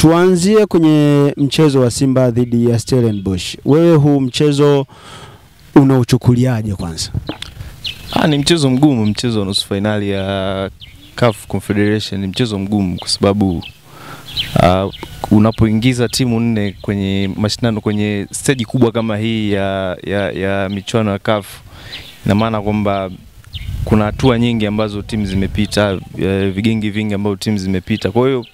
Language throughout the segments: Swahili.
Tuanzie kwenye mchezo wa Simba dhidi ya Stellenbosch. Wewe huu mchezo unauchukuliaje kwanza? Ni mchezo mgumu, mchezo wa nusu finali ya CAF Confederation. Ni mchezo mgumu kwa sababu unapoingiza timu nne kwenye mashindano kwenye stage kubwa kama hii ya michuano ya CAF, ina maana kwamba kuna hatua nyingi ambazo timu zimepita, vigingi vingi ambavyo timu zimepita. Kwa hiyo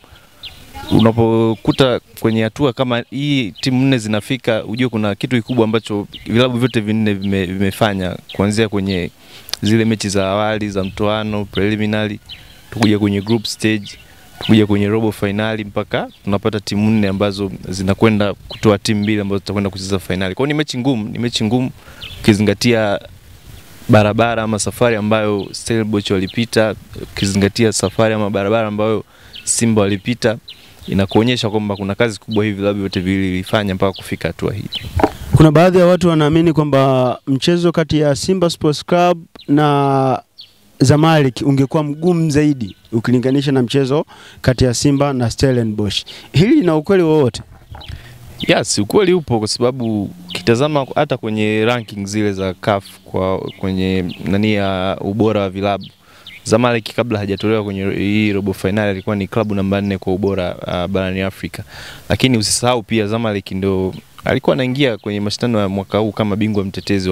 unapokuta kwenye hatua kama hii timu nne zinafika, ujue kuna kitu kikubwa ambacho vilabu vyote vinne vimefanya, kuanzia kwenye zile mechi za awali za mtoano preliminary, tukuja kwenye group stage, tukuja kwenye robo finali, mpaka tunapata timu nne ambazo zinakwenda kutoa timu mbili ambazo zitakwenda kucheza finali. Kwa hiyo ni mechi ngumu ukizingatia barabara ama safari ambayo Stellenbosch walipita, ukizingatia safari ama barabara ambayo Simba walipita. Inakuonyesha kwamba kuna kazi kubwa hivi vilabu vyote vilifanya mpaka kufika hatua hii. Kuna baadhi ya watu wanaamini kwamba mchezo kati ya Simba Sports Club na Zamalek ungekuwa mgumu zaidi ukilinganisha na mchezo kati ya Simba na Stellenbosch. Hili lina ukweli wowote? Yes, ukweli upo, kwa sababu kitazama hata kwenye ranking zile za CAF kwenye ya ubora wa vilabu, Zamalek kabla hajatolewa kwenye hii robo finali alikuwa ni klabu namba 4 kwa ubora barani Afrika. Lakini usisahau pia Zamalek ndio alikuwa anaingia kwenye mashindano ya mwaka huu kama bingwa mtetezi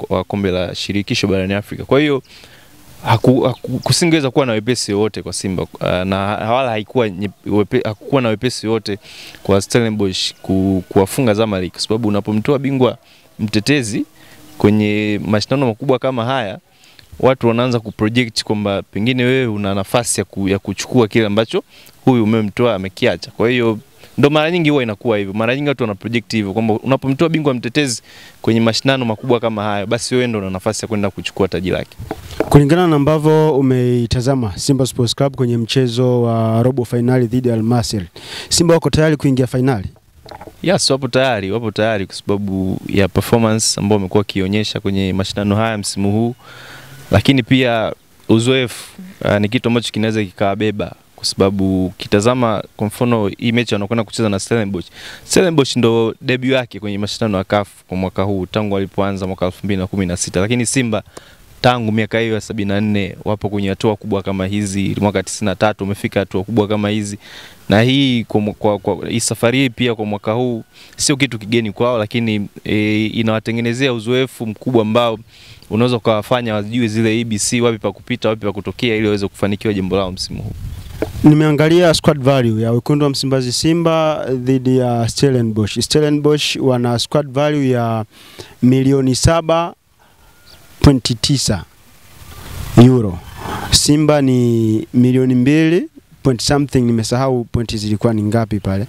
wa kombe la shirikisho barani Afrika. Kwa hiyo kusingeweza kuwa na wepesi wote kwa Simba, na wala hakuwa na wepesi wote kwa Stellenbosch kuwafunga Zamalek, kwa sababu unapomtoa bingwa mtetezi kwenye mashindano makubwa kama haya, watu wanaanza kuproject kwamba pengine wewe una nafasi ya kuchukua kile ambacho huyu umemtoa amekiacha. Kwa hiyo ndo mara nyingi huwa inakuwa hivyo. Mara nyingi watu wanaproject hivyo kwamba unapomtoa bingwa mtetezi kwenye mashindano makubwa kama haya, basi wewe ndo una nafasi ya kwenda kuchukua taji lake. Kulingana na ambavyo umeitazama Simba Sports Club kwenye mchezo wa robo finali dhidi ya Al Masry, Simba wako tayari kuingia finali? Yes, wapo tayari kwa sababu ya performance ambayo wamekuwa kionyesha kwenye mashindano haya msimu huu. Lakini pia uzoefu ni kitu ambacho kinaweza kikawabeba, kwa sababu kitazama kwa mfano hii mechi wanakwenda kucheza na Stellenbosch ndo debut yake kwenye mashindano ya CAF kwa mwaka huu tangu walipoanza mwaka 2016. Lakini Simba tangu miaka hiyo ya 74 wapo kwenye hatua kubwa kama hizi. Mwaka 93 umefika hatua kubwa kama hizi, na hii hii safari hii pia kwa mwaka huu sio kitu kigeni kwao, lakini inawatengenezea uzoefu mkubwa ambao unaweza kuwafanya wajue zile ABC wapi pa kupita, wapi pa kutokea, ili waweze kufanikiwa jambo lao msimu huu. Nimeangalia squad value ya wekundu wa Msimbazi Simba dhidi ya Stellenbosch. Stellenbosch wana squad value ya milioni 7.9 euro. Simba ni milioni 2 point something, nimesahau pointi zilikuwa ni ngapi pale.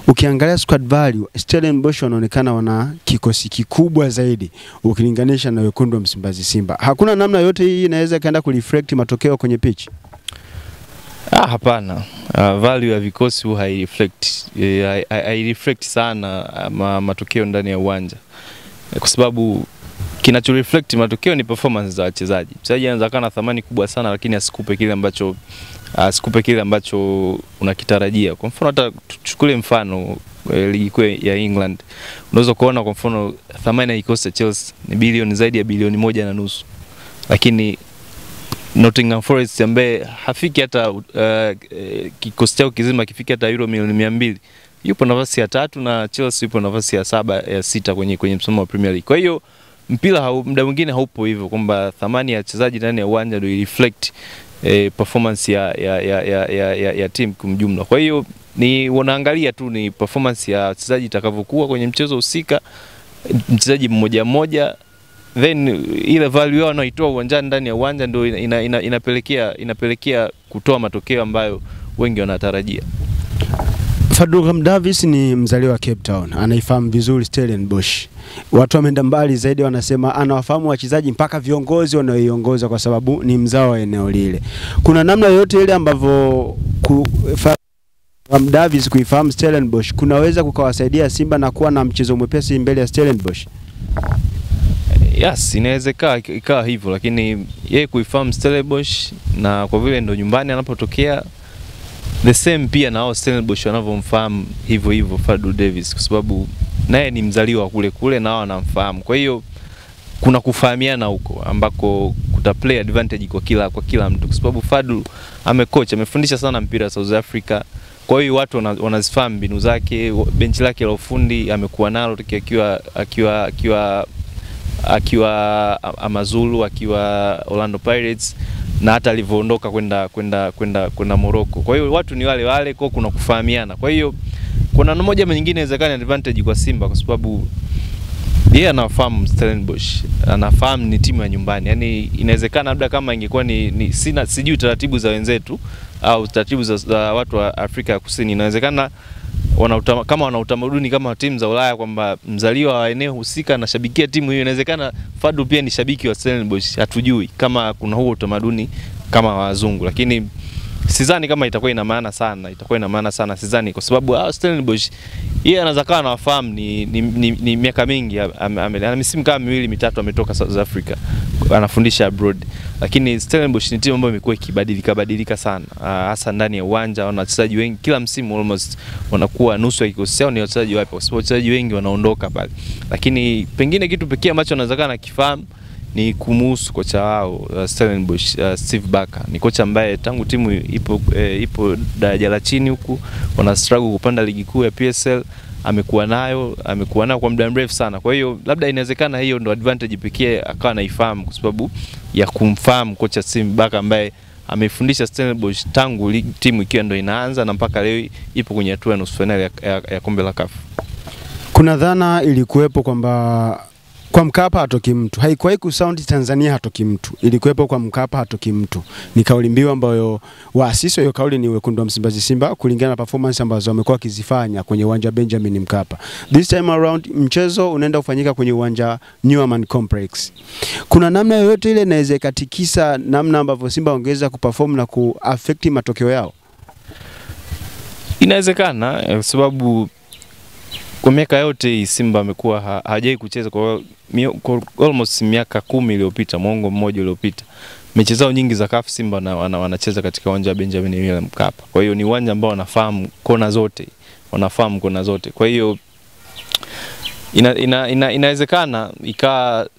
Ukiangalia squad value, Stellenbosch wanaonekana wana kikosi kikubwa zaidi ukilinganisha na wekundu wa Msimbazi Simba. Hakuna namna yote hii inaweza kaenda kureflect matokeo kwenye pitch? Hapana. Value ya vikosi haireflect sana matokeo ndani ya uwanja, kwa sababu kinacho reflect matokeo ni performance za wachezaji. Mchezaji anaweza kuwa na thamani kubwa sana, lakini asikupe kile ambacho unakitarajia. Kwa mfano hata tuchukue mfano ligi kuu ya England, unaweza kuona kwa mfano thamani ya kikosi cha Chelsea ni zaidi ya bilioni 1.5, lakini Nottingham Forest ambaye hafiki hata kikosi chao kizima kifiki hata euro milioni 200, yupo nafasi ya 3, na Chelsea yupo nafasi ya 7 ya 6 kwenye msimamo wa Premier League. Kwa hiyo mpira muda mwingine haupo hivyo kwamba thamani ya wachezaji ndani ya uwanja ndio reflect performance ya team kwa jumla. Kwa hiyo ni wanaangalia tu ni performance ya wachezaji itakavyokuwa kwenye mchezo husika, mchezaji mmoja mmoja, then ile value yao wanaitoa uwanjani ndani ya uwanja ndio inapelekea kutoa matokeo ambayo wengi wanatarajia. Fadlu Davis ni mzaliwa wa Cape Town, anaifahamu vizuri Stellenbosch. Watu wameenda mbali zaidi, wanasema anawafahamu wachezaji mpaka viongozi wanaoiongoza kwa sababu ni mzao wa eneo lile. Kuna namna yote ile ambavyo Davis kuifahamu Stellenbosch kunaweza kukawasaidia Simba na kuwa na mchezo mwepesi mbele ya Stellenbosch? Yes, inawezekana ikawa hivyo, lakini yeye kuifahamu Stellenbosch na kwa vile ndo nyumbani anapotokea, the same pia na hao Stellenbosch wanavyomfahamu hivyo hivyo Fadlu Davis, kwa sababu naye ni mzaliwa kule kule na wao wanamfahamu. Kwa hiyo kuna kufahamiana huko ambako kuta play advantage kwa kila mtu, kwa sababu Fadlu amecoach, amefundisha sana mpira South Africa. Kwa hiyo watu wanazifahamu mbinu zake, benchi lake la ufundi amekuwa nalo akiwa Amazulu, akiwa Orlando Pirates, na hata alivyoondoka kwenda Morocco. Kwa hiyo watu ni wale, kwa kuna kufahamiana. Kwa hiyo kuna moja ama nyingine inawezekana advantage kwa Simba, kwa sababu yeye anafahamu Stellenbosch, anafahamu ni timu ya nyumbani. Yaani inawezekana labda kama ingekuwa sijui taratibu za wenzetu au taratibu za watu wa Afrika ya Kusini, inawezekana kama wana utamaduni kama timu za Ulaya kwamba mzaliwa wa eneo husika anashabikia timu hiyo. Inawezekana Fadlu pia ni shabiki wa Stellenbosch, hatujui kama kuna huo utamaduni kama wazungu, lakini sidhani kama itakuwa ina maana sana, sidhani, kwa sababu Stellenbosch yeye anaweza kuwa anawafahamu ni miaka mingi, ana misimu kama 2-3 ametoka South Africa anafundisha abroad. Lakini Stellenbosch ni timu ambayo imekuwa ikibadilika sana, hasa ndani ya uwanja. Wana wachezaji wengi, kila msimu almost wanakuwa nusu ya kikosi chao ni wachezaji wapya, kwa sababu wachezaji wengi wanaondoka pale. Lakini pengine kitu pekee ambacho anaweza kana kifahamu ni kumuhusu kocha wao Stellenbosch, Steve Barker. Ni kocha ambaye tangu timu ipo daraja la chini huku wana struggle kupanda ligi kuu ya PSL, amekuwa nayo kwa muda mrefu sana. Kwa hiyo labda inawezekana hiyo ndo advantage pekee akawa anaifahamu, kwa sababu ya kumfahamu kocha Steve Barker ambaye amefundisha Stellenbosch tangu timu ikiwa ndo inaanza na mpaka leo ipo kwenye hatua ya nusu finali ya kombe la CAF. Kuna dhana ilikuwepo kwamba kwa Mkapa hatoki mtu. Haikuwahi kusound Tanzania hatoki mtu. Ilikuwepo kwa Mkapa hatoki mtu. Ni kauli mbiu ambayo waasisi hiyo kauli ni wekundu wa Msimbazi Simba, kulingana na performance ambazo wamekuwa wakizifanya kwenye uwanja wa Benjamin Mkapa. This time around mchezo unaenda kufanyika kwenye uwanja New Amaan Complex. Kuna namna yoyote ile inaweza katikisa namna ambavyo Simba ongeza kuperform na kuaffect matokeo yao? Inawezekana, kwa sababu kwa miaka yote Simba amekuwa hajai kucheza kwa almost miaka 10 iliyopita, mwongo mmoja uliopita. Mechi zao nyingi za CAF Simba wanacheza katika uwanja wa Benjamin Mkapa. Kwa hiyo ni uwanja ambao wanafahamu kona zote. Kwa hiyo inawezekana ikawa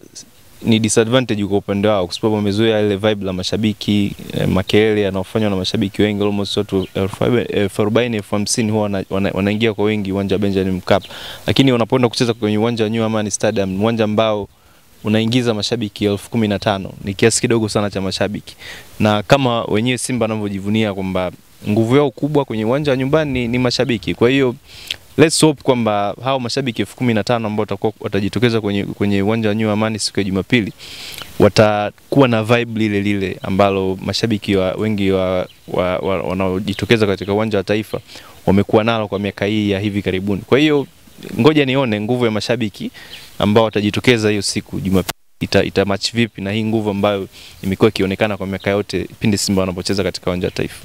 ni disadvantage kwa upande wao, kwa sababu wamezoea ile vibe la mashabiki, makelele yanayofanywa na mashabiki wengi, almost watu 40,000-50,000 huwa wanaingia kwa wengi uwanja wa Benjamin Mkapa. Lakini wanapoenda kucheza kwenye uwanja wa New Amaan Stadium, uwanja ambao unaingiza mashabiki 15,000, ni kiasi kidogo sana cha mashabiki. Na kama wenyewe Simba wanavyojivunia kwamba nguvu yao kubwa kwenye uwanja wa nyumbani ni mashabiki. Kwa hiyo let's hope kwamba hao mashabiki 15,000 ambao watajitokeza kwenye uwanja wa New Amaan siku ya Jumapili watakuwa na vibe lile ambalo mashabiki wengi wanaojitokeza katika uwanja wa Taifa wamekuwa nalo kwa miaka hii ya hivi karibuni. Kwa hiyo ngoja nione nguvu ya mashabiki ambao watajitokeza hiyo siku Jumapili ita match vipi na hii nguvu ambayo imekuwa ikionekana kwa miaka yote pindi Simba wanapocheza katika uwanja wa Taifa.